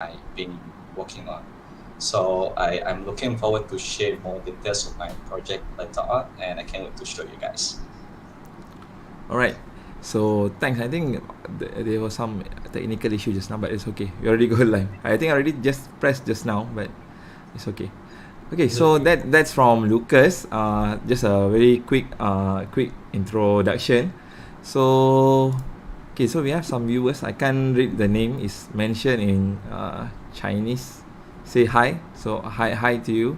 I've been working on. So I'm looking forward to share more details of my project later on, and I can't wait to show you guys. All right. So thanks. I think there was some technical issue just now, but it's okay. We already go live. I think I already just pressed just now, but it's okay. Okay, so that's from Lucas. Just a very quick introduction. So, okay, so we have some viewers. I can't read the name. It's mentioned in Chinese. Say hi. So hi to you.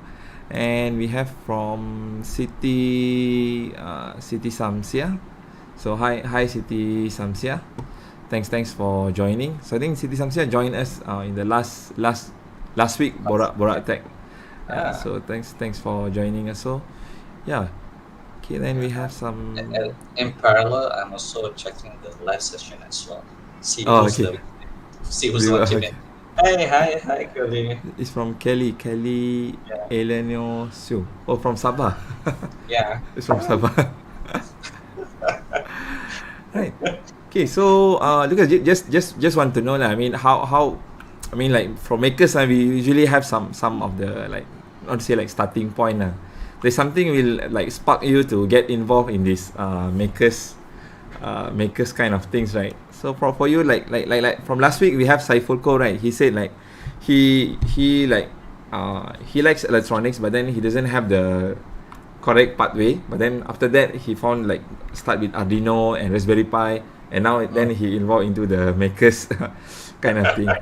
And we have from City Samsia. So hi Siti Samsia. Thanks for joining. So I think Siti Samsia joined us in the last week Borak Tech. Yeah. Ah, So thanks for joining us. So yeah. Okay. Then we have some. in parallel, I'm also checking the live session as well. See Oh, who's okay. the see who's the one Okay. tuning. Hey, hi, Kelly. It's from Kelly Yeah, Elenio Siu. Oh, from Sabah. yeah. It's from Sabah. Right. Okay, so Lucas, just want to know lah. I mean, how, I mean, like for makers, we usually have some of the like, not to say like starting point lah. There's something will like spark you to get involved in this makers kind of things, right? So for you, like from last week we have Saifulko, right? He said like he likes electronics, but then he doesn't have the correct pathway. But then after that, he found like start with Arduino and Raspberry Pi, and now then Mm. he involved into the makers kind of thing.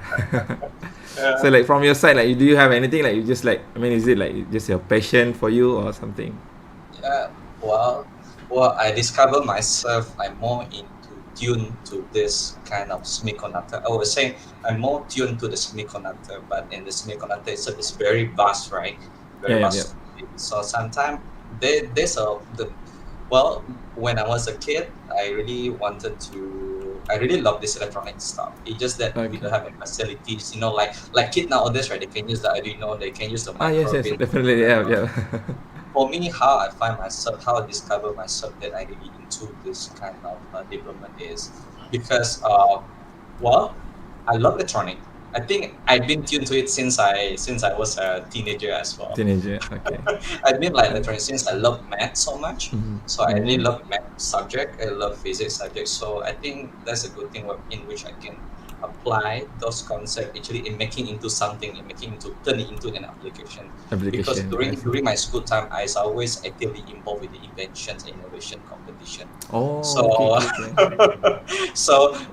So Yeah. like from your side, like do you have anything like you just like, I mean, is it like just your passion for you or something? Yeah, well, I discovered myself. I'm more into tune to this kind of semiconductor. I was saying I'm more tuned to the semiconductor, but in the semiconductor itself is very vast, right? Very Yeah. vast. So sometimes there's a the well, when I was a kid, I really wanted to. I really love this electronic stuff. It's just that we Okay. don't have any facilities, like kid nowadays, right? They can use the Arduino, they can use the Yes, microbit, definitely. Yeah. for me, how I find myself, how I discover myself that I really into this kind of development is because, well, I love electronic. I think I've been tuned to it since I was a teenager as well. Teenager. Okay. I've been like Uh, electronic since I love math so much. mm-hmm. So I really Mm-hmm. love math subject. I love physics subject. So I think that's a good thing in which I can apply those concepts actually in making into something, in making into turn it into an application. Because Application. I see. during my school time, I was always actively involved with the inventions and innovation competition. Oh, okay, So, okay, okay.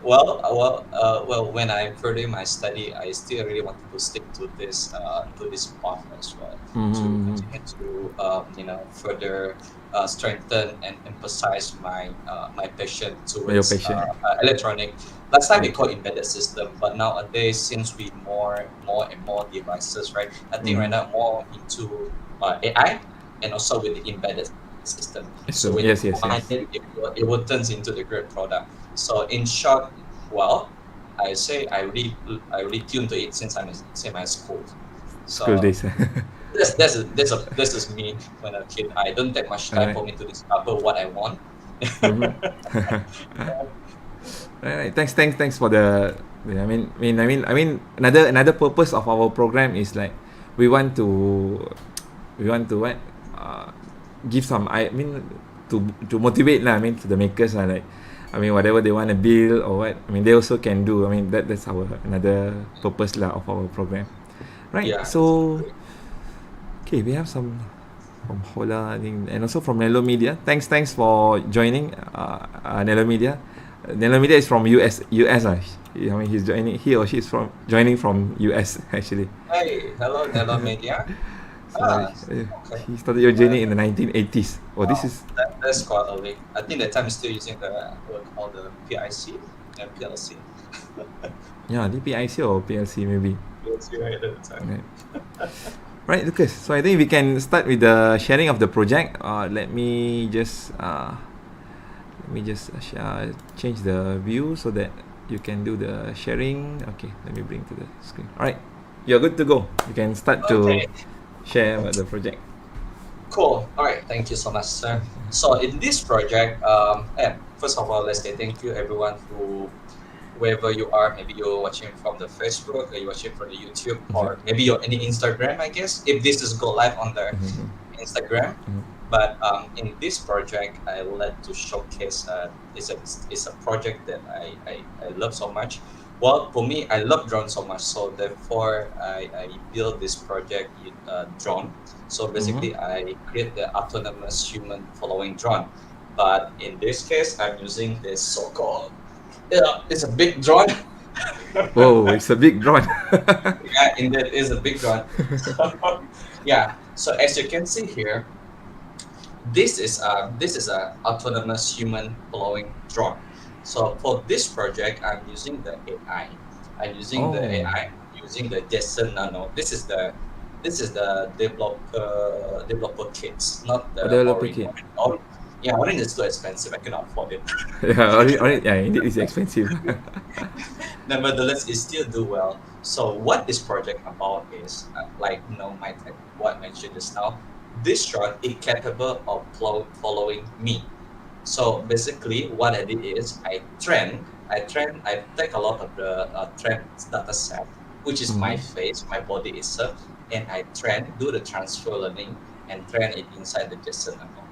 well, when I further my study, I still really wanted to stick to this path as well, to Mm-hmm. continue to further strengthen and emphasize my passion Your towards passion. electronic. Last time we Okay. called embedded system, but nowadays since we more and more devices, right? I think right Mm-hmm. now more into AI and also with the embedded system. So when you combine Yes. it, it will turns into the great product. So in short, well, I say I really tuned to it since I'm in my school. School So days. this is me when a kid. I don't take much time Alright. for me to discover what I want. Mm-hmm. Right. Thanks for the. I mean, another purpose of our program is like we want to what give some. I mean to motivate lah. I mean to the makers lah. Like I mean whatever they want to build or what. I mean they also can do. I mean that's our another purpose lah of our program. Right. Yeah, that's So great. okay, we have some from Hola, I think, and also from Nello Media. Thanks for joining, Nello Media. Nello Media is from US. I mean, he's joining. He or she is from joining from US actually. Hey, hello, Nello Media. So Okay. he started your Uh, journey in the 1980s. Oh, this wow, is that's quite early. I think that time is still using the what we call the PIC and PLC. yeah, DPIC or PLC maybe. PLC right at the time. Right. Right, Lucas. So I think we can start with the sharing of the project. Let me just change the view so that you can do the sharing. Okay, let me bring to the screen. All right, you're good to go. You can start to Okay, share about the project. cool. All right, thank you so much, sir. So in this project, first of all, let's say thank you everyone wherever you are. Maybe you're watching from the Facebook, or you're watching from the YouTube, Okay. or maybe you're any Instagram, I guess. If this is go live on the Mm-hmm. Instagram. Mm-hmm. But in this project, I would like to showcase it's a project that I love so much. Well, for me, I love drone so much, so therefore I built this project drone. So Mm-hmm. basically, I create the autonomous human following drone. But in this case, I'm using this so-called it's a big drone. Whoa, it's a big drone. Yeah, indeed, it's a big drone. So, yeah. So as you can see here, this is a autonomous human following drone. So for this project, I'm using the AI. I'm using the Oh, AI. I'm using the Jason Nano. This is the developer kits, not a the developer Orin. kit. Yeah, Orin is too expensive. I cannot afford it. Yeah, yeah, indeed, it's expensive. Nevertheless, it still do well. So what this project about is like my what I mentioned just now. This drone is capable of following me. So basically, what I did is I take a lot of the trend data set, which is Mm-hmm. my face, my body itself, and I do the transfer learning and train it inside the JSON level.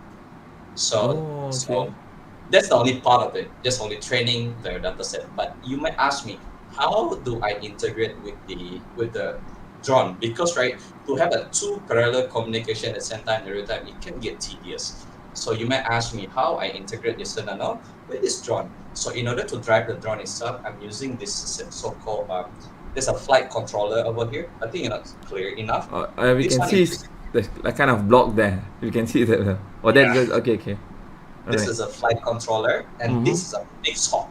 So Oh, okay. so that's the only part of it, just only training the data set. But you might ask me, how do I integrate with the drone? Because right, to have a two parallel communication at the same time, every time, it can get tedious. So you might ask me how I integrate this nano with this drone. So in order to drive the drone itself, I'm using this so-called there's a flight controller over here. I think you're not clear enough. We This can one see is there's a kind of block there. You can see that. Oh, yeah. that's okay, okay. All This right. is a flight controller, and Mm-hmm. this is a fixed hawk.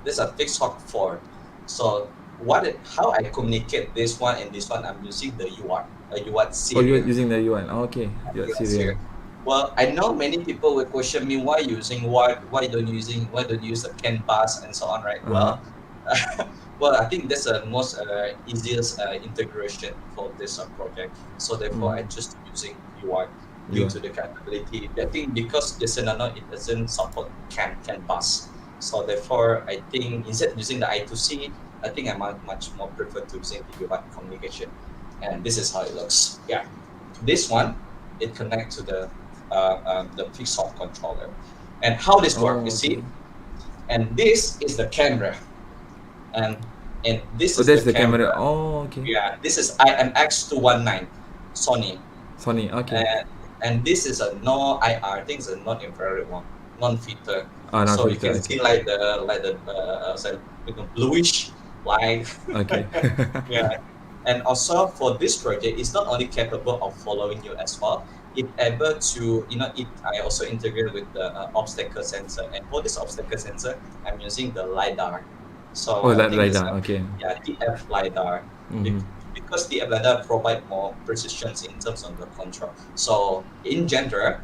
This is a fixed hawk 4. So how I communicate this one and this one, I'm using the UART, a UART Oh, you're serial. using the UI. Oh, okay. You're UART serial. serial. Well, I know many people will question me why using UART, why don't you use the CAN bus and so on, right? Uh huh. Well, I think that's the most easiest integration for this project. So therefore, Mm. I just using UART due UI. to the capability. I think because the Senano it doesn't support CAN bus. So therefore, I think instead of using the I2C, I think I might much more prefer to using the UART communication. And this is how it looks. Yeah, this one it connects to the fixed soft controller. And how this works, you Oh, okay. see, and this is the camera, and this Oh, is the that's the camera. camera. Oh, okay. Yeah, this is IMX219 Sony, Sony. Okay. and this is a no IR. I think it's a non-infrared one, non-filter. Ah, not So you filter. can Okay. see like the bluish light. Okay. Yeah, and also for this project, it's not only capable of following you as well. It able to I also integrate with the obstacle sensor, and for this obstacle sensor, I'm using the lidar. So Oh, I that think right it's now. Okay. yeah, TF lidar. Mm-hmm. Bec- because TF lidar provide more precision in terms of the control. So in general,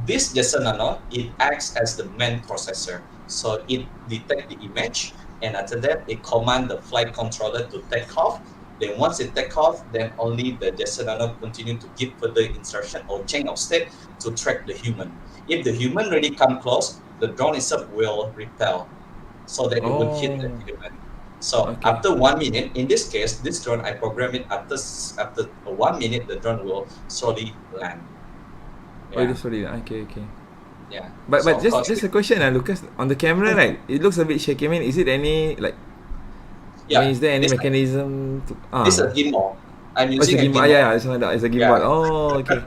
this JSON nano, it acts as the main processor. So it detect the image, and after that, it command the flight controller to take off. Then once it take off, then only the JSON nano continue to give further instruction or chain of state to track the human. If the human really come close, the drone itself will repel, so that it won't hit the Oh, human. So okay. after 1 minute, in this case, this drone I program it after 1 minute, the drone will slowly land. Oh, it Yeah, is sorry. Okay, okay. yeah. But So of course, just a question, Lucas. On the camera, right? It looks a bit shaky. I mean, is it any like? I mean, yeah, is there any this mechanism to? this is Ah, a gimbal. I'm oh, it's a using a gimbal. Ah, yeah, gimbal. yeah. It's a, it's a gimbal. Yeah, Oh, okay.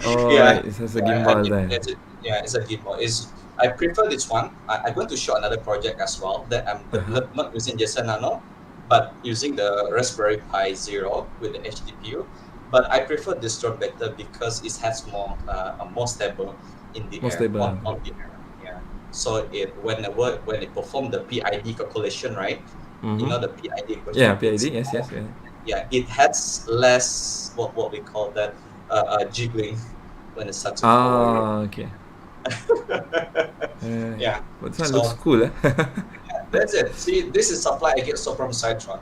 Oh, yeah, right. It has a yeah. I gimbal think there. yeah, it's a gimbal. I prefer this one. I'm going to show another project as well that I'm Uh huh. not using JSON Nano, but using the Raspberry Pi Zero with the HDPU. But I prefer this drone better because it has more stable in the More air stable. Okay. on the air. Yeah. So when it perform the PID calculation, right? You Mm-hmm. know the PID Yeah, equation. PID. Yes, yes, yeah. Yeah, it has less what we call that jiggling when it starts to follow you. Ah, okay. Uh, Yeah. but this one looks So cool, eh? that's it. See, this is supply I get so from Cytron.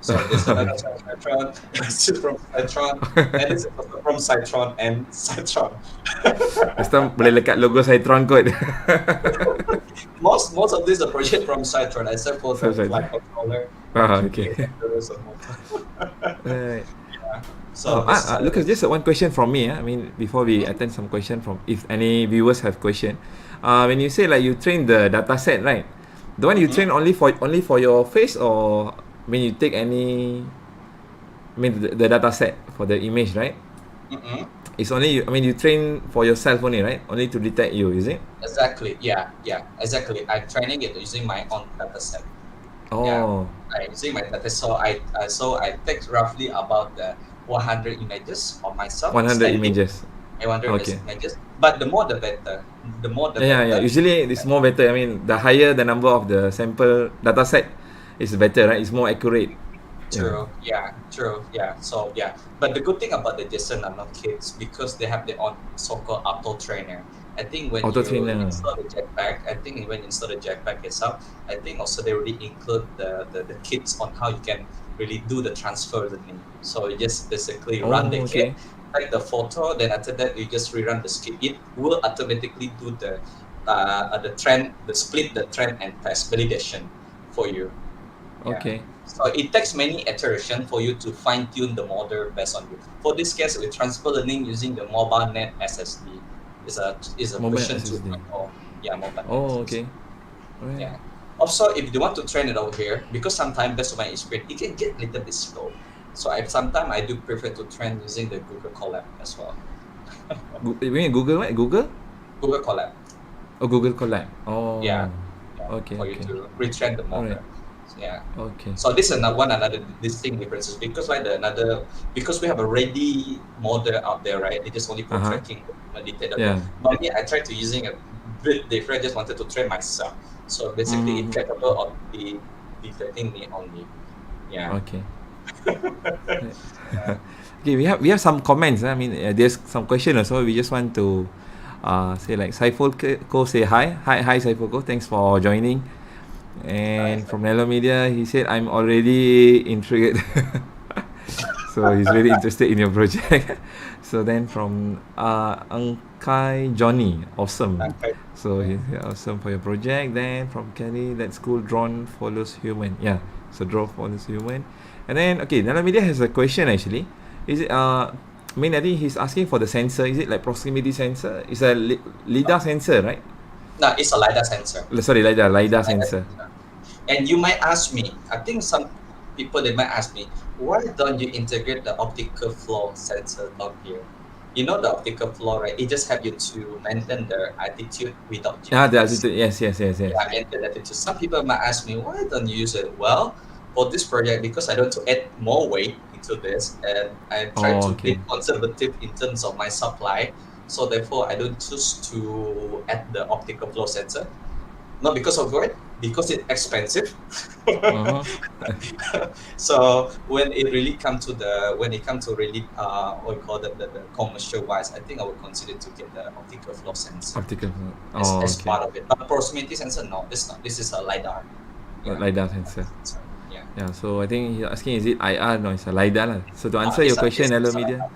So there's another Cytron, this is from Cytron, and this is also from Cytron and Cytron. Next time boleh lekat logo Citron kot. Most of these are project from Cytron, except for So the Citron. flight controller, Okay. GPS, and the rest of motor. Right. Yeah. So this is how it Lucas, is. just one question from me. I mean, before we attend some question from, if any viewers have question. When you say like you train the data set, right? The one you Mhm. train only for your face, or when you take any, I mean the data set for the image, right? Mhm. It's only you, I mean you train for yourself only, right? Only to detect you, is it? Exactly. Yeah. Yeah. Exactly. I'm training it using my own data set. Yeah. Oh, I'm using my data. So I take roughly about 100 images of myself 100 standing. images. I wonder Okay. images, but the more the better. The more the Yeah, yeah. better. Usually it's more better. I mean, the higher the number of the sample data set, is better, right? It's more accurate. Yeah. True. Yeah. True. Yeah. So yeah. But the good thing about the Jason are not kids because they have their own so-called auto trainer. I think when Auto you trainer. install the jetpack, I think when you install the jetpack itself, I think also they already include the kits on how you can really do the transfer learning. So you just basically run the Oh, kit, okay. take the photo, then after that you just rerun the script. It will automatically do the trend, the split the trend and test validation for you. Yeah. Okay. So it takes many iterations for you to fine tune the model based on you. For this case, with transfer learning using the mobile net SSD is a Mobile version SSD. 2.0. Yeah, mobile net Oh, SSD. okay. Alright. Yeah. Also, if you want to train it over here, because sometimes based on my experience, it can get a little bit slow. So sometimes I do prefer to train using the Google Colab as well. You mean Google what? Google? Google Colab. Oh, Google Collab. Yeah. Oh. Yeah. Okay, For you okay. to retrain the Alright. model. Yeah. Okay. So this is another distinct differences because because we have a ready model out there, right? They just only for Uh-huh. tracking detectable. Yeah. But me, I tried to using a bit different. I just wanted to train myself. So basically, it's Mm-hmm. capable of detecting me only. Yeah. Okay. Okay, we have some comments. I mean, there's some question also. We just want to say like Saiful Ko say hi Saiful Ko. Thanks for joining. And Nice. from Nello Media, he said I'm already intrigued. So he's really interested in your project. So then from Angkai Johnny, awesome. Okay. So he's awesome for your project. Then from Kelly, that's cool. Drone follows human. Yeah. So drone follows human. And then okay, Nala Media has a question actually. Is it I mean I think he's asking for the sensor. Is it like proximity sensor? It's a lidar sensor, right? No, it's a LiDAR sensor. Sorry, lidar LiDAR sensor. sensor. And you might ask me, I think some people they might ask me, why don't you integrate the optical flow sensor down here? You know the optical flow, right? It just help you to maintain the altitude without The GPS. altitude. Yes. Yeah, maintain altitude. Some people might ask me, why don't you use it? Well, for this project, because I don't want to add more weight into this, and I try Oh, to be okay. conservative in terms of my supply. So therefore, I don't choose to add the optical flow sensor. Not because of it, because it's expensive. Uh-huh. So when it comes to really what we call the commercial wise, I think I would consider to get the optical flow sensor Optical. as, Oh, as okay. part of it. But proximity sensor, no, this not. This is a lidar. Yeah, LiDAR sensor. sensor. Yeah. Yeah, so I think he's asking is it IR? No, it's a LiDAR lah. So to answer your It's a question, Hello it's a Media, lidar.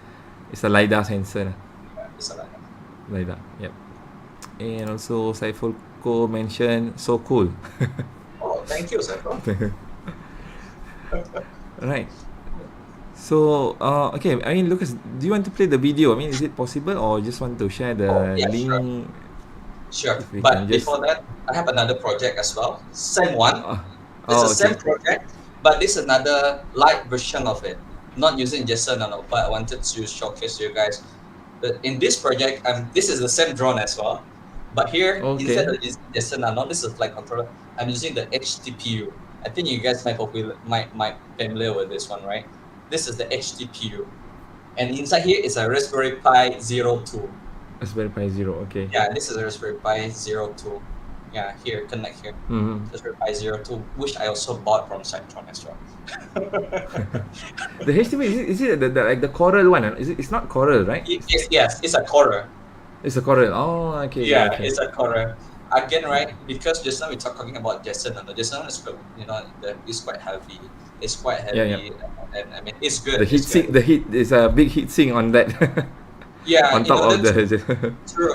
it's a LiDAR sensor lah. Yeah, it's a lidar. LiDAR, yep. And also Saiful Ko mentioned so cool. Oh, thank you, sir. Right. So okay, I mean Lucas, do you want to play the video? I mean, is it possible or just want to share Oh, the yeah, sure. link Sure. if we can But just before that, I have another project as well. Same one. uh, It's the oh same okay. project, but this is another light version of it. Not using JSON, no, but I wanted to showcase you guys that in this project, this is the same drone as well. But here, Okay. instead of using JSON, no, this is flight controller. I'm using the HTPU. I think you guys might familiar with this one, right? This is the HTPU, and inside here is a Raspberry Pi Zero 2. Raspberry Pi Zero, okay. Yeah, this is a Raspberry Pi Zero 2. Yeah, here, connect here. Mm-hmm. Raspberry Pi Zero 2, which I also bought from Cytron as well. The HTML is it the like the Coral one? Is it? It's not Coral, right? Yes, it's a Coral. It's a Coral. Oh, okay, Yeah, okay. it's a Coral. again, right? Because just now we talking about Jason, and the Jason is quite, is quite heavy. It's quite Yeah, yeah. heavy, and I mean, it's good. The It's heat good. sink, the heat is a big heat sink on that, Yeah, on top of the.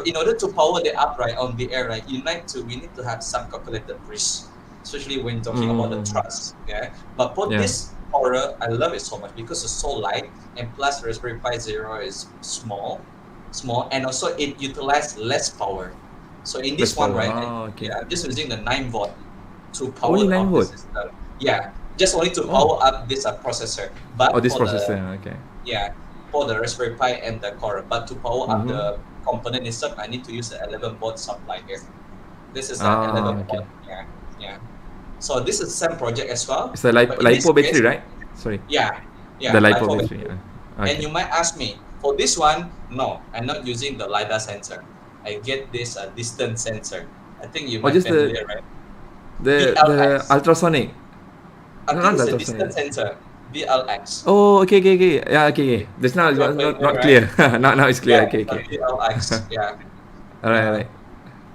in order to power the upright on the air, right, we need to have some calculated risk, especially when talking about the Mm, thrust. Yeah, but for yeah, this Aura, I love it so much because it's so light, and plus Raspberry Pi Zero is small, and also it utilizes less power. So in less this one, power. right, Oh, okay. I'm just using the 9 volt to Only power 9 up the volt. system. Yeah, just only to Oh, power up this processor. oh, But this processor. Okay. yeah, for the Raspberry Pi and the Core. But to power up Mm-hmm. the component itself, I need to use the 11 volt supply here. This is a Ah, 11 okay. volt. Yeah, yeah. So this is same project as well. It's a But in this lipo battery, case, right? Sorry, yeah, the yeah, lipo LiFo battery. battery. And Okay. you might ask me, for this one, no, I'm not using the LiDAR sensor. I get this distance sensor. I think you Or might just the familiar, right? the VLX. ultrasonic. I No, think not it's the a ultrasonic. distance sensor. VLX. Oh, okay, okay, okay. Yeah, okay, okay. Just now it You're was familiar, not right? clear. Now it's clear. Yeah, Okay, it's a okay. VLX. Yeah. Alright, Uh, alright.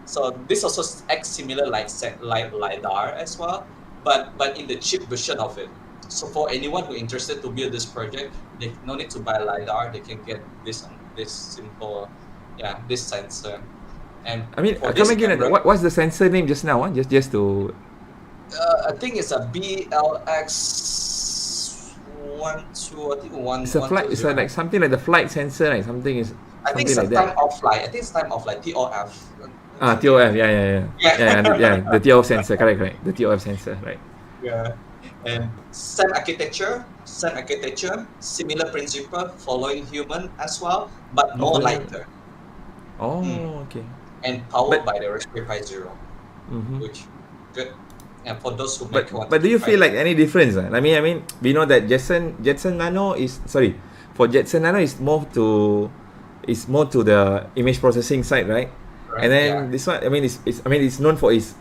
so this also acts similar like LiDAR as well, but in the cheap version of it. So for anyone who interested to build this project, they no need to buy LiDAR. They can get this simple, yeah, this sensor. And I mean, for come this again. camera, What's the sensor name just now? Just to. I think it's a BLX 12. I think It's a flight. It's a, 1120. like something like the flight sensor, right? Something is I think something it's a like time that. of flight. I think it's time of flight. TOF. Ah, Something like TOF. that. Yeah, yeah, yeah. Yeah, yeah. Yeah. The TOF sensor. Correct, correct. The TOF sensor, right? Yeah. And same architecture, similar principle, following human as well, but Oh, more following. lighter. Mm. Oh, okay. And powered But by the Raspberry Pi Zero, mm-hmm. which good. And for those who But might want but to do you try feel that, like any difference? I mean, we know that Jetson Nano is sorry for Jetson Nano is more to the image processing side, right? And correct? Yeah. then this one, it's known for its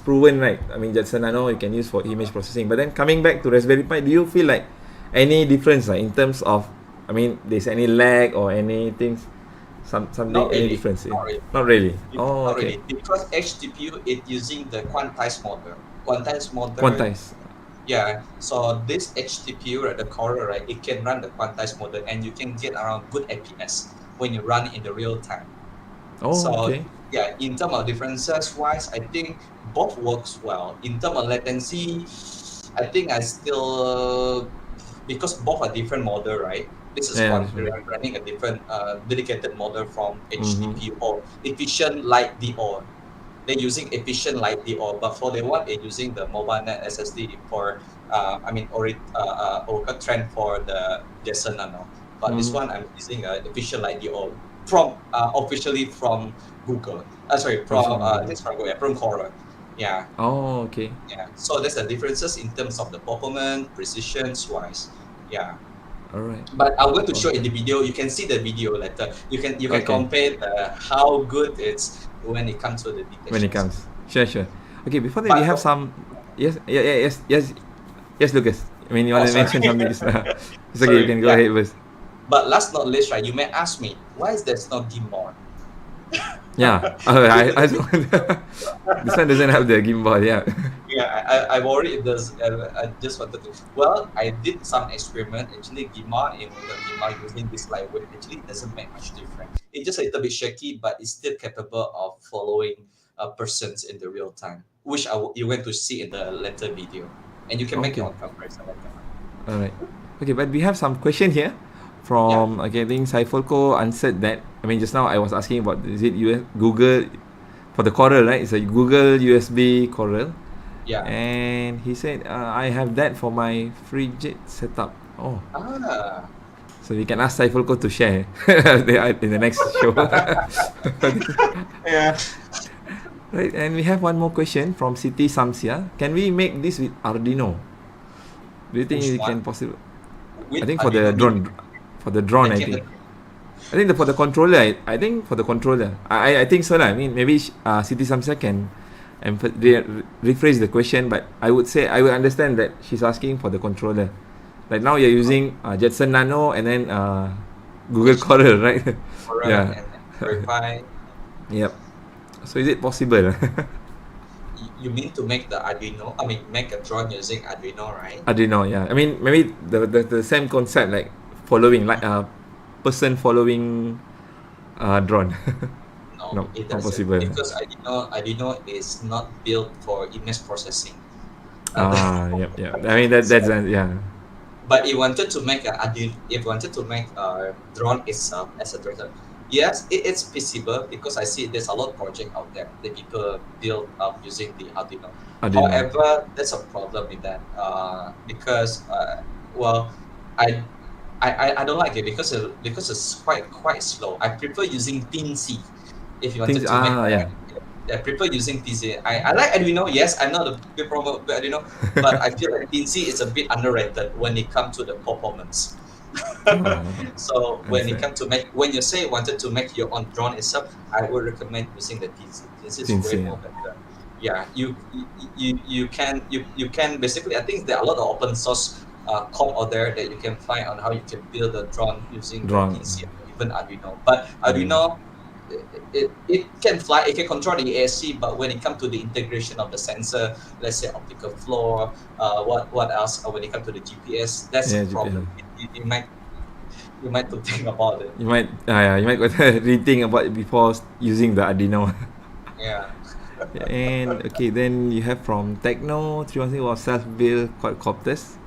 proven, right? I mean, Jetson Nano you can use for image processing. But then coming back to Raspberry Pi, do you feel like any difference in terms of, I mean, there's any lag or anything, something Not any really. difference? Not really. Not really. Oh, Not okay. really. Because HTPU is using the quantized model. Quantized model. Quantize. Yeah, so this HTPU, right, the Core, right, it can run the quantized model, and you can get around good APS when you run it in the real time. Oh, So okay. yeah, in terms of differences wise, I think both works well. In terms of latency, I think I still, because both are different model, right? This is Yeah, one that's right. running a different dedicated model from Mm-hmm. HTPU or efficient light DO. They're using efficient light DO, but for the one they're using the mobile net SSD for Oracle trend for the JSON Nano. But this Mm-hmm. one I'm using efficient light DO from officially from Google. Sorry, from Official from Google. this from Google, yeah, from Quora. Yeah, Oh, okay. yeah. So there's the differences in terms of the performance, precision wise. Yeah. All right. But I'm going to show in Okay. the video. You can see the video later. You can Okay. compare how good it's when it comes to the When it detections. comes, sure, sure. Okay. Before that, we But have for, some. Yes. Yeah. Yeah. Yes. Yes. Yes, Lucas. I mean, you want oh, to sorry, mention something? Just now. It's okay. You sorry. can go Yeah. ahead first. But last not least, right? You may ask me why is there's no gimbal? Yeah. I don't. This one doesn't have the gimbal. Yeah. Yeah, I worry it does. I just wanted to. Well, I did some experiment. Actually, Gima in the Gima using this lightweight actually doesn't make much difference. It's just a little bit shaky, but it's still capable of following persons in the real time, which you're going to see in the later video, and you can make your Okay. own comparison later on. All right. Okay, but we have some question here Yeah, from, okay, I think Saifulko answered that. I mean, just now I was asking about, is it Google for the Coral, right? It's a Google USB Coral. yeah. And he said, I have that for my frigid setup. Oh, Ah, so we can ask Saifulko to share in the next show. yeah. Right, and we have one more question from Siti Samsia. Can we make this with Arduino? Do you think Which we one? can possible? I With think for the Arduino drone, meaning I making the. think. I think for the controller, I think for the controller, I think so lah. I mean, maybe Siti Samsia can rephrase the question, but I would say I would understand that she's asking for the controller. Like now you're using Jetson Nano and then Google HTTP Coral, right? Quora Yeah. and verify. Yep. So is it possible? You mean to make the Arduino? I mean, make a drone using Arduino, right? Arduino, yeah. I mean, maybe the same concept, like following, like person following drone. No, No, it not doesn't possible. because Arduino is not built for image processing. That's the Yep, problem. yeah. I mean that's So, yeah. but he wanted to make a if wanted to make a drone itself as a drone. Yes, it's feasible because I see there's a lot of project out there that people build up using the Arduino. Arduino. However, there's a problem with that because well, I, I don't like it because it's quite slow. I prefer using Teensy if you Things wanted to make yeah. I prefer using TC. I like Arduino. Yes, I'm not a big problem with Arduino, but I feel like TC is a bit underrated when it comes to the performance. Oh, So when it understand. comes to make, when you say wanted to make your own drone itself, I would recommend using the TC. TC is way Sincere. more better. Yeah, you can basically. I think there are a lot of open source code out there that you can find on how you can build a drone using the Drone. TC or even Arduino. But Arduino. Arduino it can fly, it can control the ASC, but when it comes to the integration of the sensor, let's say optical flow, what else? When it comes to the GPS, that's a Yeah, problem. GPS. You might to think about it. You might rethink about it before using the Arduino. Yeah. And okay, then you have from Techno 316 was self-built quadcopters.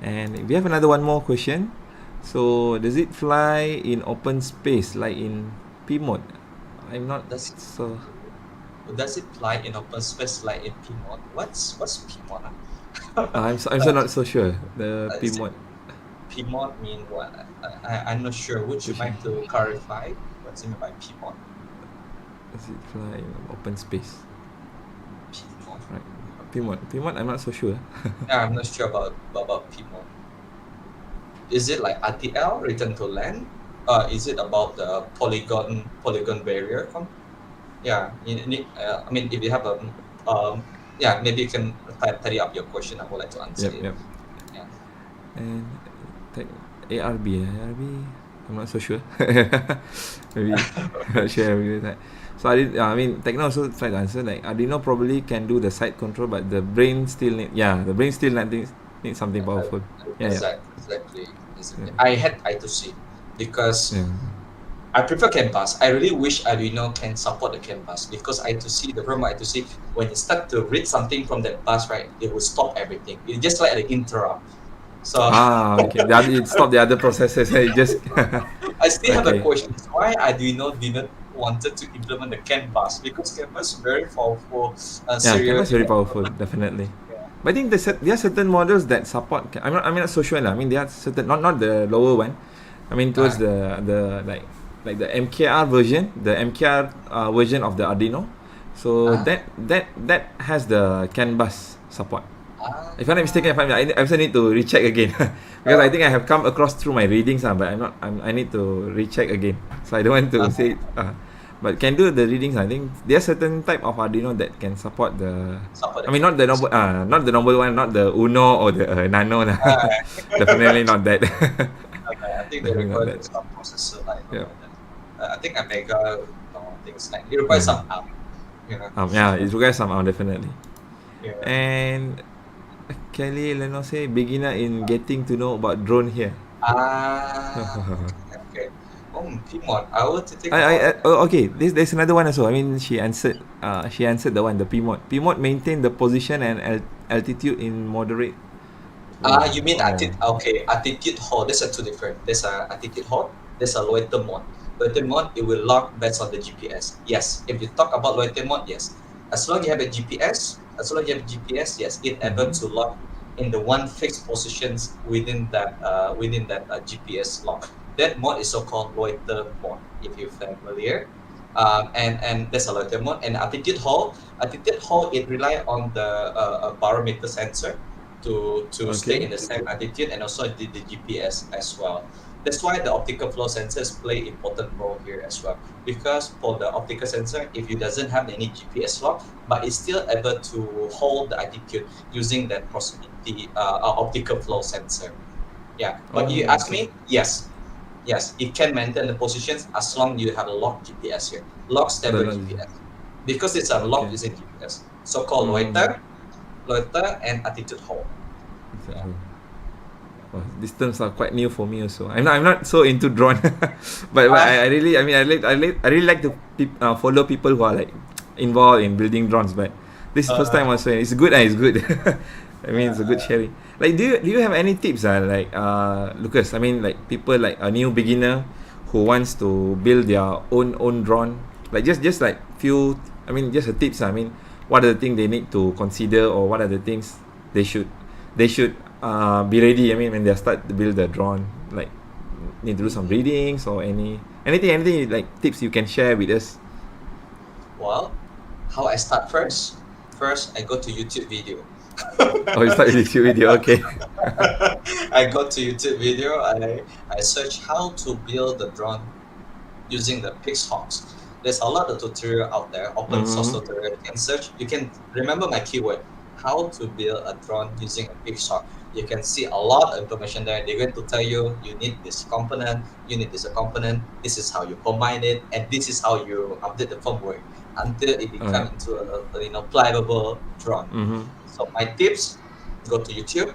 And we have another one more question. So does it fly in open space like in P mode? I'm not Does so. does it fly in open space like in PMOD? What's PMOD? I'm so not so sure the P Is it mode. PMOD mean what? I'm not sure. Would you Which mind to clarify what's it mean by PMOD? does it fly in open space? PMOD. Right. P mode. P mode. I'm not so sure. Yeah, I'm not sure about PMOD. Is it like RTL, return to land? Is it about the polygon barrier? Yeah, I mean, if you have a yeah, maybe you can tidy up your question. I would like to answer Yep, it. yep. Yeah. And tech ARB, ARB. I'm not so sure. Maybe not sure with that. So I mean, Techno also tried to answer like Arduino probably can do the side control, but the brain still the brain still need something powerful. Yeah, yeah, Exactly. I to see because yeah. I prefer CAN bus. I really wish Arduino can support the CAN bus because I to see the problem I to see when you start to read something from that bus, right, it will stop everything. It's just like an interrupt. So Okay. The other, it stopped the other processes. It just I still have a okay. question. Why Arduino didn't wanted to implement the CAN bus because CAN bus is very powerful Yeah, serial. Canva is very powerful, definitely. Yeah. But I think there are certain models that support. I'm not so sure lah. I mean, there are certain not the lower one. I mean, towards Uh, the like the MKR version, the MKR version of the Arduino. So ah, that has the CAN bus support. If I'm not mistaken, ah, I also need to recheck again because I think I okay. have come across through my readings, but I need to recheck again. So I don't want to Uh, say, but can do the readings. I think there are certain type of Arduino that can support the. support I the mean, CAN bus. not the normal one, not the Uno or the Nano lah. Uh, Definitely not that. okay, I think they Definitely not require that. some processor like Yeah. I think Omega, things like it requires Yeah. some app, you know. Yeah, it requires some definitely. Yeah. And Kelly Leno say beginner in getting to know about drone here. Okay. Oh, Pimon, I will to think about it. Okay. There's another one also. I mean, she answered the one the PMOD. PMOD maintain the position and altitude in moderate. You mean Oh. okay, attitude hold. There's a two different. There's a attitude hold. There's a loiter mode. Loiter mode, it will lock based on the GPS. Yes. If you talk about loiter mode, yes. As long as you have a GPS, yes, it able Mhm. to lock in the one fixed positions within that GPS lock. That mode is so-called loiter mode. If you're familiar, and there's a loiter mode and attitude hold. Attitude hold it rely on the barometer sensor to stay Okay. in the same attitude and also the GPS as well. That's why the optical flow sensors play important role here as well. Because for the optical sensor, if it doesn't have any GPS lock, but it's still able to hold the attitude using that proximity optical flow sensor. Yeah, but you ask Okay. me, yes, it can maintain the positions as long you have a locked GPS here, lock The stable last. GPS. because it's unlocked Okay. using GPS. So-called Mm. loiter, and attitude hold. Attitude Yeah. hold. Well, these terms are quite new for me also. I'm not so into drone, but Ah, I really, I mean, I really like to follow people who are like involved in building drones. But this is the first uh, time also. It's good, it's good. I mean, it's a good uh, sharing. Like, do you have any tips, like Lucas? I mean, like people like a new beginner who wants to build their own drone. Like just like few. I mean, just a tips. I mean, what are the things they need to consider, or what are the things they should they should be ready. I mean, when they start to build the drone, like need to do some mhm. readings or anything like tips you can share with us. Well, how I start first? First, I go to YouTube video. Oh, you start with YouTube video. Okay. I go to YouTube video. I search how to build the drone using the Pixhawks. There's a lot of tutorial out there, open source Mm-hmm. tutorial. You can search. You can remember my keyword: how to build a drone using a Pixhawk. You can see a lot of information there. They're going to tell you you need this component, you need this component. This is how you combine it, and this is how you update the firmware until it Alright. becomes into a pliable drone. Mm-hmm. So my tips: go to YouTube,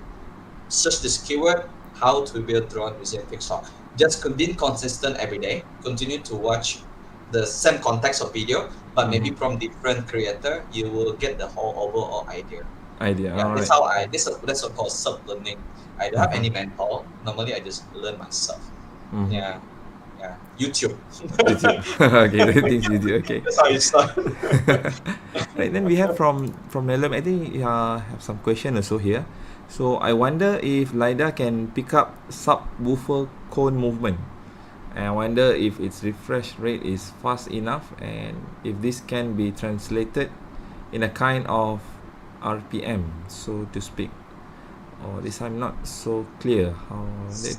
search this keyword, how to build drone using Pixar. Just being consistent every day. Continue to watch the same context of video, but maybe Mm-hmm. from different creator, you will get the whole overall idea. Idea. Yeah, All this right. how I this that's what called self learning. I don't have Uh-huh. any mentor. Normally, I just learn myself. Mm-hmm. Yeah, yeah. YouTube. YouTube. Okay, the things YouTube. Okay. That's how you start. Right, then we have from Nelum. I think have some question also here. So I wonder if LiDAR can pick up subwoofer cone movement. And I wonder if its refresh rate is fast enough, and if this can be translated in a kind of RPM, so to speak. Or this I'm not so clear how the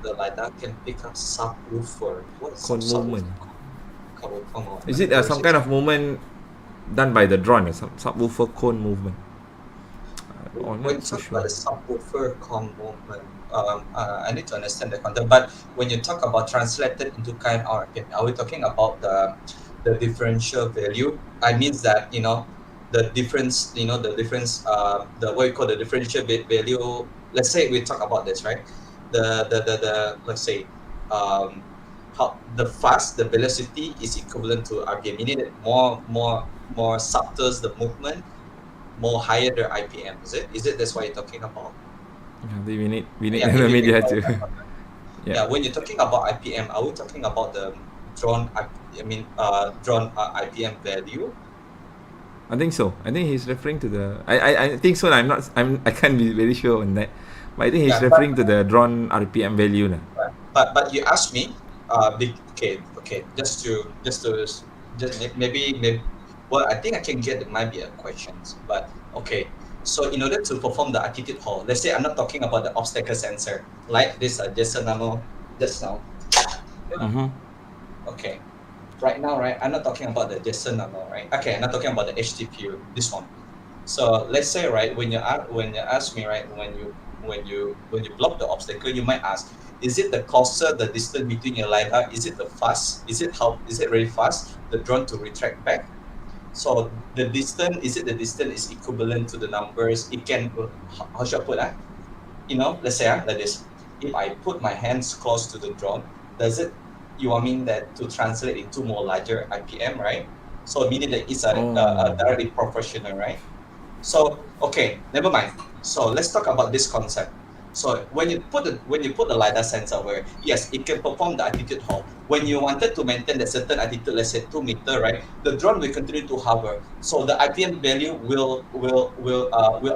The LiDAR can pick up subwoofer. What is cone movement. subwoofer? Come on. Is Let me it go some see. kind of movement done by the drone, some subwoofer cone movement? Oh, I'm When not you so talk sure. about a subwoofer movement, I need to understand the content. But when you talk about translated into kind RPM, are we talking about the differential value? I means that the difference, the difference, the what you call the differential value. Let's say we talk about this, right? The let's say um, how the velocity is equivalent to RPM, meaning that more subtle the movement, more higher the IPM. Is it that's what you're talking about? Yeah, we need Yeah, the maybe you can media to. clarify for that. Yeah, Yeah, when you're talking about IPM, are we talking about the drawn drawn IPM value? I think so. I think he's referring to the. I think so. I can't be very sure on that, but I think he's Yeah, but referring to the drawn RPM value lah. but you asked me, okay, maybe, well, I think I can get, it might be a questions, but okay. So in order to perform the attitude hold, let's say I'm not talking about the obstacle sensor like this just now, just now. Mm-hmm. Okay, right now, right? I'm not talking about the JSON number, right? Okay, I'm not talking about the HTTP, this one. So let's say, right, when you ask me, right, when you block the obstacle, you might ask, is it the closer the distance between your lidar? Is it the fast? Is it really fast? The drone to retract back. So the distance, is it the distance is equivalent to the numbers? It can, how should I put that? Let's say like this. If I put my hands close to the drone, does it? You want mean that to translate into more larger IPM, right? So meaning that it's a Oh. directly proportional, right? So okay, never mind. So let's talk about this concept. So when you put the lidar sensor where yes, it can perform the altitude hold. When you wanted to maintain the certain altitude, let's say 2 meter, right? The drone will continue to hover. So the IPM value will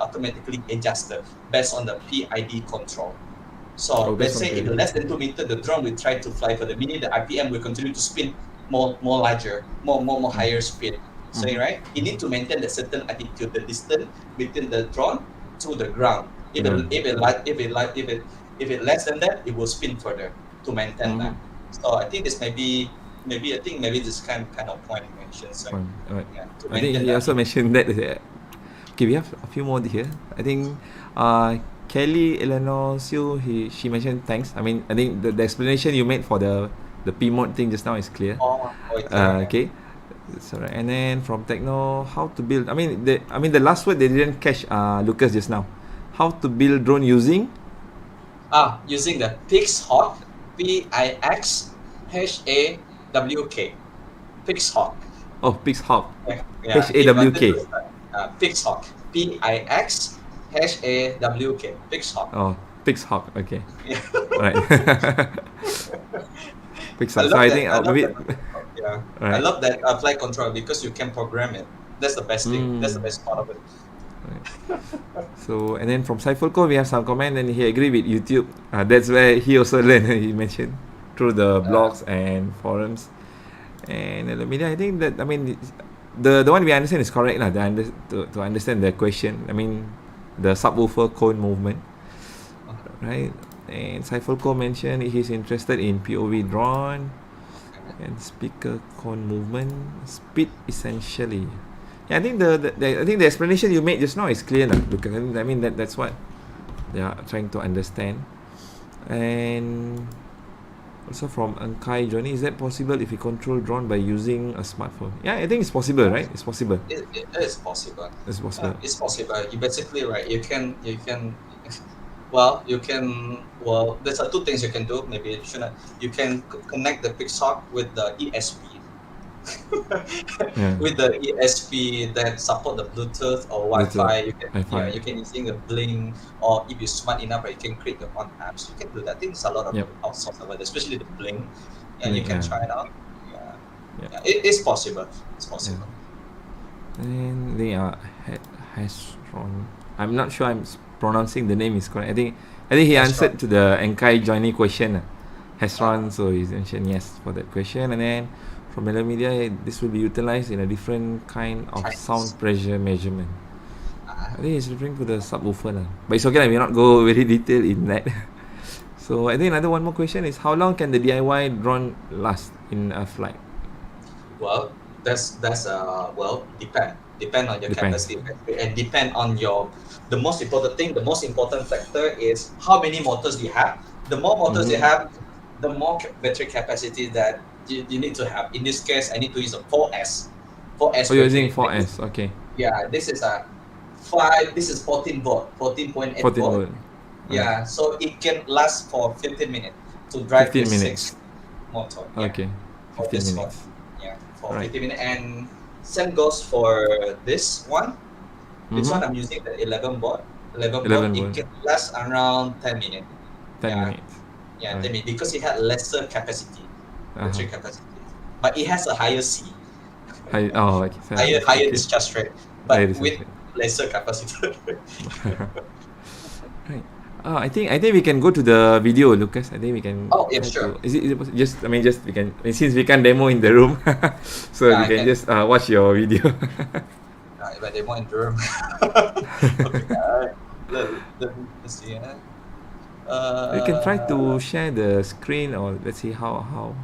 automatically adjust based on the PID control. Oh, So based let's on say if PID. less than 2 meter, the drone will try to fly further, meaning the IPM will continue to spin more larger, more higher speed. So Mm-hmm. right, you need to maintain the certain altitude, the distance between the drone to the ground. If it Ground. if it like if it like if it less than that, it will spin further to maintain Mm-hmm. that. So I think this maybe I think maybe this kind of point you mentioned. So Fine. Alright. yeah, to I think maintain he the also altitude. mentioned that. Okay, we have a few more here. I think Kelly Eleanor Siu, she mentioned thanks. I mean, I think the explanation you made for the P mode thing just now is clear. Oh, Reuters, yeah. Okay. That's alright. And then from Techno, how to build? The last word they didn't catch. Lucas just now. How to build drone using? Using the Pixhawk, Pixhawk, Pixhawk. Oh, Pixhawk. Yeah, if I did HAWK. this, Pixhawk, Pixhawk, Pixhawk. Oh, Pixhawk. Okay. Yeah. Alright. I Pixhawk. So love I that. think I love maybe. that. Yeah, I Alright. love that flight control because you can program it. That's the best thing. That's the Mm. best part of it. So and then from Saifulko we have some comment and he agreed with YouTube. That's where he also learned. He mentioned through the Uh, blogs and forums and the media. I think that the one we understand is correct lah. To understand the question. The subwoofer cone movement, right? And Saifulko mentioned he's interested in POV drone and speaker cone movement speed essentially. Yeah, I think the explanation you made just now is clear lah, because that's what they are trying to understand. And also from Ankai Johnny, is that possible if you control drone by using a smartphone? Yeah, I think it's possible, right? It's possible. it is possible. It's possible. It's possible. You basically right. You can. There's two things you can do. Maybe you shouldn't. You can connect the Pixhawk with the ESP. Yeah. With the ESP that support the Bluetooth or Wi-Fi, you can Wi-Fi. you can using the Blink, or if you're smart enough, you can create your own apps. You can do that. I think there's a lot of Yep. outsourced over there, especially the Blink, and you Blink, can yeah. try it out. Yeah, Yeah. yeah, it's possible. It's possible. And they are Hastron. I'm not sure I'm pronouncing the name is correct. I think he Hastron. answered to the Enkai Johnny question. Hastron, so he's mentioned yes for that question. And then from Melo Media, this will be utilized in a different kind of Kinds. sound pressure measurement. Uh, I think he's referring to the subwoofer lah. But it's okay, we will not go very detailed in that. So I think another one more question is how long can the DIY drone last in a flight? well, that's depend on your Depends. capacity and depend on your. The most important factor is how many motors you have. The more motors you have, the more battery capacity that you need to have. In this case, I need to use a 4S. 4S. Oh, you're using battery. 4S, okay. Yeah, this is a 5. This is 14 volt, 14.8 14 volt. volt. Yeah, so it can last for 15 minutes to drive 15 this minutes. 6 motor. Yeah, Okay, for 15 this minutes. one. Yeah, for Right. 15 minutes. And same goes for this one. This one I'm using the 11 volt. 11 11 volt. volt. It can last around 10 minutes. 10 Yeah. minutes. Yeah, Right. 10 minutes because it had lesser capacity, battery Uh-huh. capacity. But it has a higher C, Okay. So higher okay. discharge rate, Higher but with discharge lesser capacity. Right. I think we can go to the video, Lucas. I think we can. Oh, yeah, try sure. Is it just? Just we can. Since we can't demo in the room, so Yeah, we I can can. just watch your video. But they're more in Durham. Okay, let's see. You can try to share the screen, or let's see how.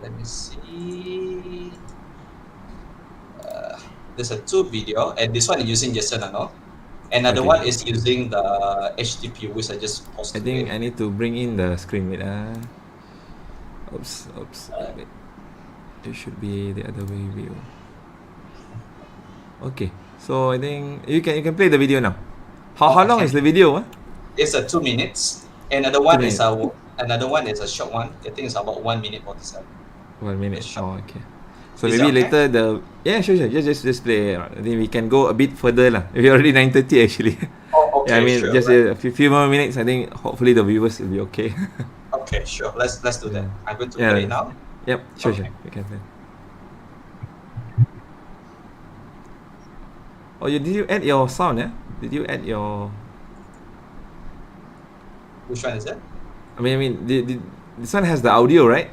Let me see. There's a 2 video, and this one is using Jason Ano. Another Okay. one is using the HTP, which I just I posted. think I need to bring in the screen. Wait. Oops. Wait. It should be the other way view. Okay. So I think you can play the video now. How long is the video? It's a 2 minutes. Another one is a short one. I think it's about 1 minute 47. 1 minute. It's short. Oh, okay. So Is maybe it okay? later sure. Just play. I think we can go a bit further lah. We're already 9:30 actually. Oh, okay, Yeah, I mean sure. just a few more minutes. I think hopefully the viewers will be okay. Okay, sure. Let's do that. I'm going to Yeah. play now. Yep. Sure. Okay. We can play. Oh, did you add your sound? Did you add your? Which one is it? This one has the audio, right?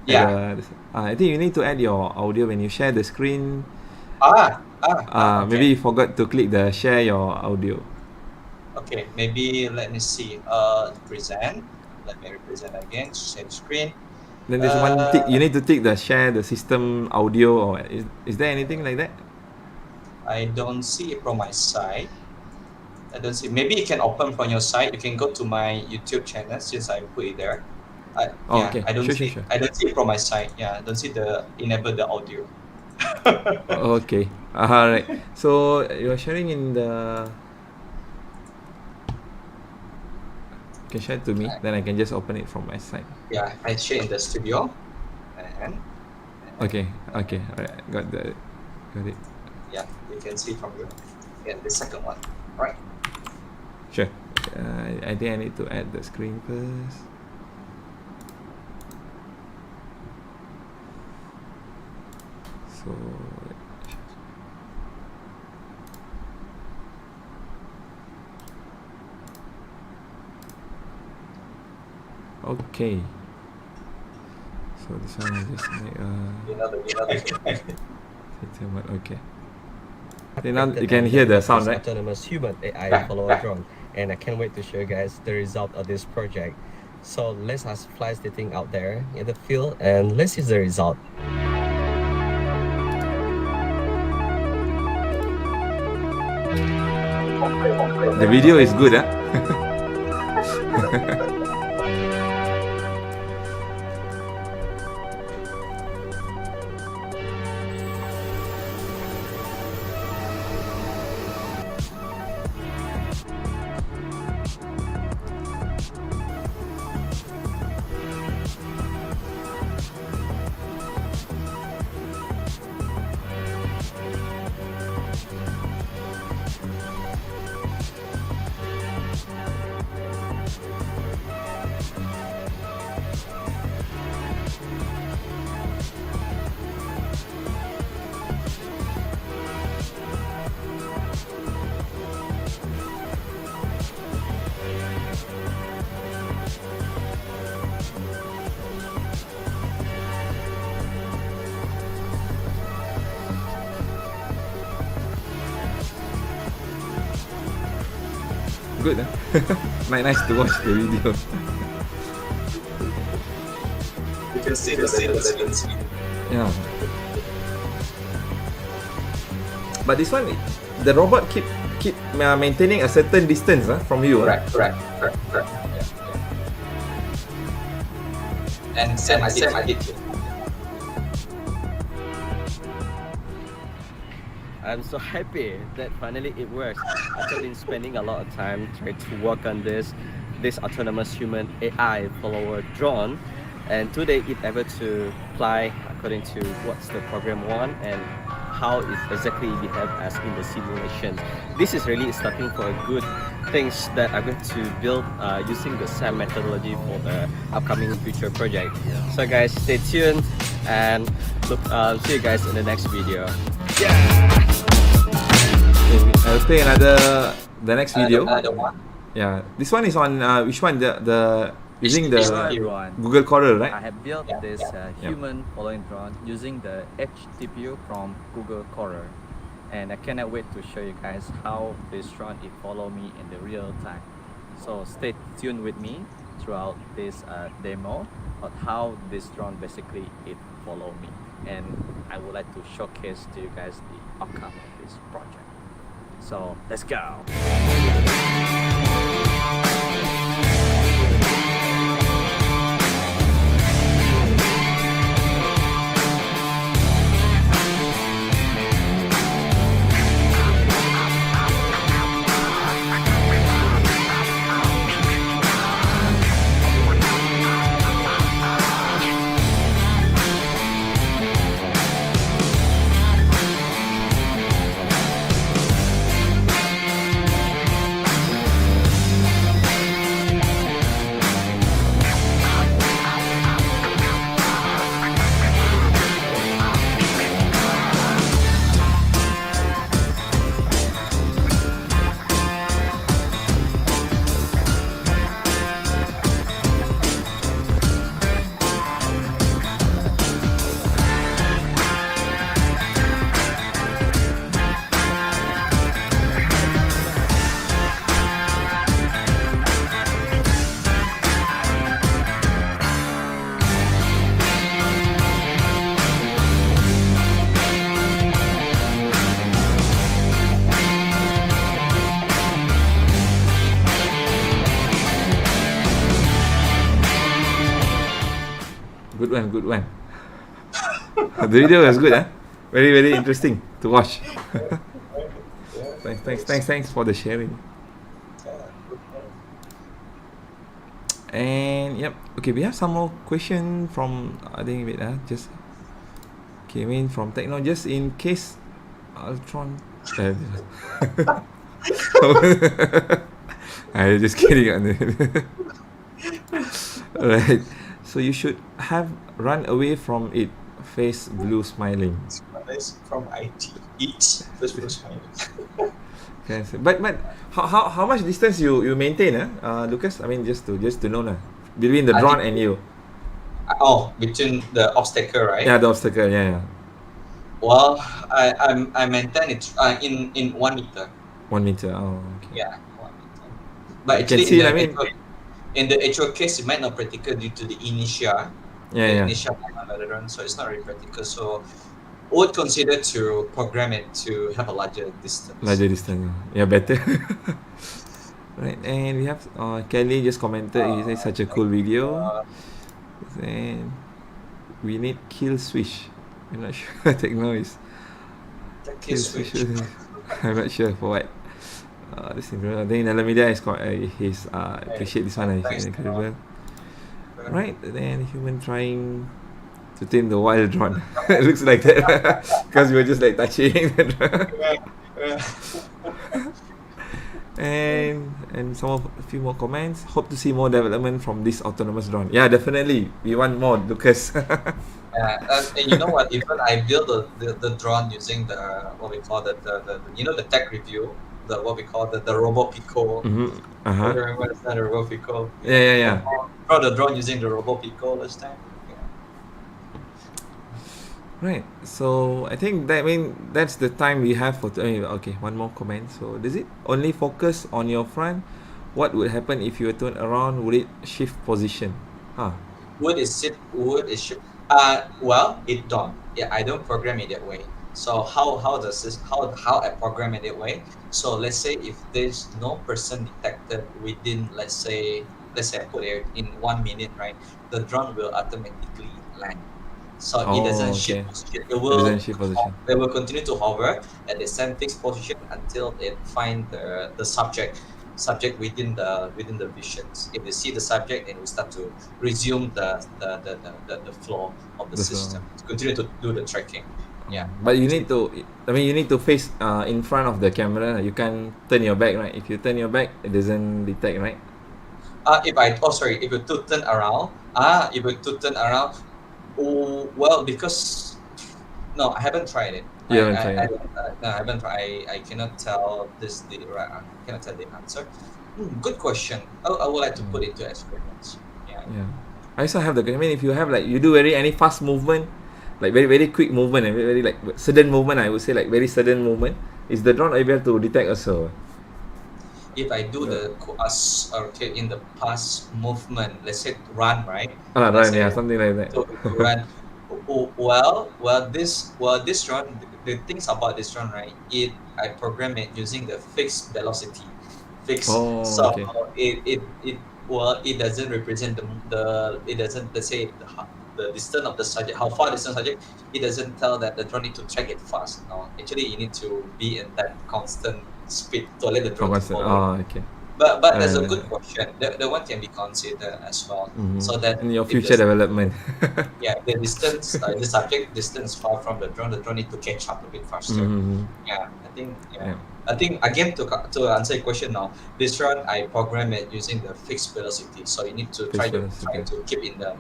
Yeah. I think you need to add your audio when you share the screen. Okay. Maybe you forgot to click the share your audio. Okay, maybe let me see. Present. Let me represent again. Share screen. Then there's one tick. You need to tick the share the system audio, or is there anything like that? I don't see it from my side. I don't see. Maybe you can open from your side. You can go to my YouTube channel since I put it there. Oh, Yeah, okay. Sure, sure, sure. I don't see it from my side. Yeah, I don't see the enable the audio. Okay. Alright. So you're sharing in the. You can share it to me, then I can just open it from my side. Yeah, I share in the studio, and, Okay. and Okay. Alright. Got it. yeah, you can see from your the second one, right? Sure. I think I need to add the screen first. So. Okay. So this one I just make okay. Okay, now you can hear the sound, right? Autonomous human AI follower drone, and I can't wait to show you guys the result of this project. So let's us fly the thing out there in the field, and let's see the result. The video is good, huh? Good, huh? Nice to watch the video. You can see the difference. Yeah. But this one, the robot keep maintaining a certain distance from you. Correct. Yeah. And same I did too. I'm so happy that finally it works. I've been spending a lot of time trying to work on this autonomous human AI follower drone, and today it able to fly according to what's the program want and how it exactly behave as in the simulation. This is really starting for good things that I'm going to build using the same methodology for the upcoming future project. So guys, stay tuned and look. See you guys in the next video. I'll play the next video. Another one. Yeah, this one is on which one? The using the Hello everyone. Google Coral, right? I have built Yeah, this human following drone using the Edge TPU from Google Coral, and I cannot wait to show you guys how this drone it follow me in the real time. So stay tuned with me throughout this demo of how this drone basically it follow me, and I would like to showcase to you guys the outcome of this project. So let's go. Good one, good one. The video was good, huh? Very, very interesting to watch. Thanks for the sharing. And yep, okay, we have some more question from I think wait, just came in from Techno. Just in case Ultron. I just kidding. Alright, so you should have run away from it. Face blue smiling. From IT. Each first smiling. Okay, but how much distance you maintain, Lucas? I mean, just to know, between the drone and you. Oh, between the obstacle, right? Yeah, the obstacle. Yeah. Well, I maintain it in 1 meter. 1 meter. Oh, okay. Yeah, 1 meter. But You can actually, see, in the actual case, it might not practical due to the inertia. Yeah. Initial run, so it's not really practical. So, would consider to program it to have a larger distance. Larger distance. Yeah, better. Right, and we have Kelly just commented. He said such a cool video. And we need kill switch. I'm not sure. Techno is kill switch. I'm not sure for what. This thing. I think Nalamedia is quite. He's appreciate this one. He's incredible. Right, then human trying to tame the wild drone. It looks like that because we were just like touching. And a few more comments. Hope to see more development from this autonomous drone. Yeah, definitely. We want more, Lucas. And you know what? Even I built the drone using the what we call the tech review, the what we call the RoboPico. Remember the RoboPico? Yeah. Draw the drone using the RoboPico last time. Right. So I think that's the time we have for okay, one more comment. So does it only focus on your front? What would happen if you turn around? Would it shift position? Would it shift? Well, it don't. Yeah, I don't program it that way. So how does this how I program it that way? So let's say if there's no person detected within let's say I put it in 1 minute, right? The drone will automatically land. So it doesn't shift position. It will continue to hover at the same fixed position until it find the subject within the visions. If they see the subject, then we start to resume the flow of the system. Continue to do the tracking. Yeah. But you need to face in front of the camera. You can't turn your back, right? If you turn your back, it doesn't detect, right? If you turn around. Oh, well, because no, I haven't tried it. You haven't tried it? No, I haven't tried. I cannot tell I cannot tell the answer. Good question. I would like to put it to experiments. Yeah. I also have if you have you do any fast movement, like very very quick movement and very like sudden movement, I would say like very sudden movement, is the drone able to detect also? If I do in the past movement, let's say run, right? Run, something like that. So run. This drone, the things about this drone, right? I program it using the fixed velocity. It doesn't represent it doesn't, let's say, the distance of the subject, how far distance subject. It doesn't tell that the drone need to track it fast. No, actually you need to be in that constant speed to let the drone follow. Okay. But that's a good question. The one can be considered as well. So that in your future development. The distance, the subject distance far from the drone need to catch up a bit faster. Yeah, I think again to answer your question now, this drone I program it using the fixed velocity. So you need to try to keep in the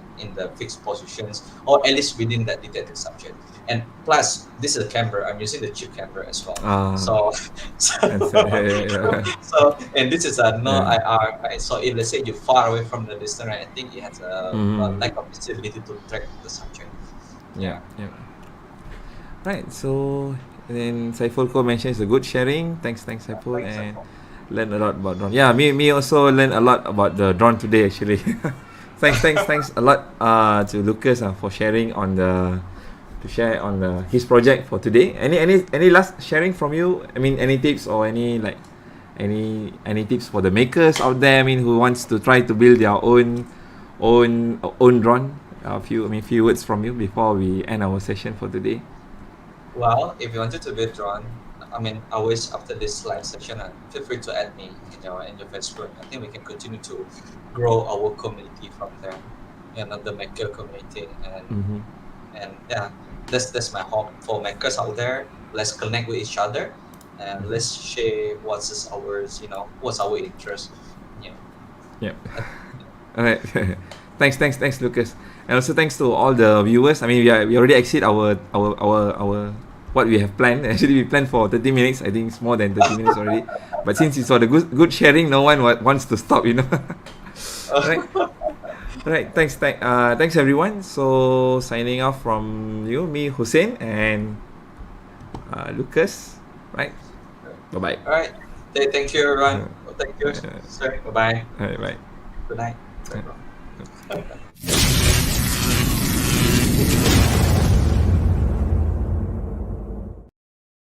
fixed positions, or at least within that detected subject. And plus, this is a camera. I'm using the chip camera as well. So and this is a no IR. Right? So if let's say you're far away from the distance, right, I think it has a lack of visibility to track the subject. Yeah. Right. So then Saiful Ko mentions a good sharing. Thanks Saiful, and learn a lot about drone. Yeah, me also learn a lot about the drone today actually. Thanks a lot to Lucas for sharing on his project for today. Any last sharing from you? I mean, any tips or any tips for the makers out there? I mean, who wants to try to build their own drone? a few words from you before we end our session for today. Well, if you wanted to withdraw, I mean, always after this live session, feel free to add me in your Facebook. I think we can continue to grow our community from there, the maker community, Mm-hmm. and yeah, that's my hope for makers out there. Let's connect with each other, and let's share what's our interest. Yeah, Yep. I- All right. thanks, Lucas, and also thanks to all the viewers. I mean, we already exceed our what we have planned. Actually, we planned for 30 minutes. I think it's more than 30 minutes already. But since you saw the good sharing, no one wants to stop. Right. Right. Thanks everyone. So signing off from me, Hussein, and Lucas. Right. Bye bye. All right. Thank you, everyone. Thank you. Sorry. Bye bye. All right. Bye. Good night. Yeah. Bye.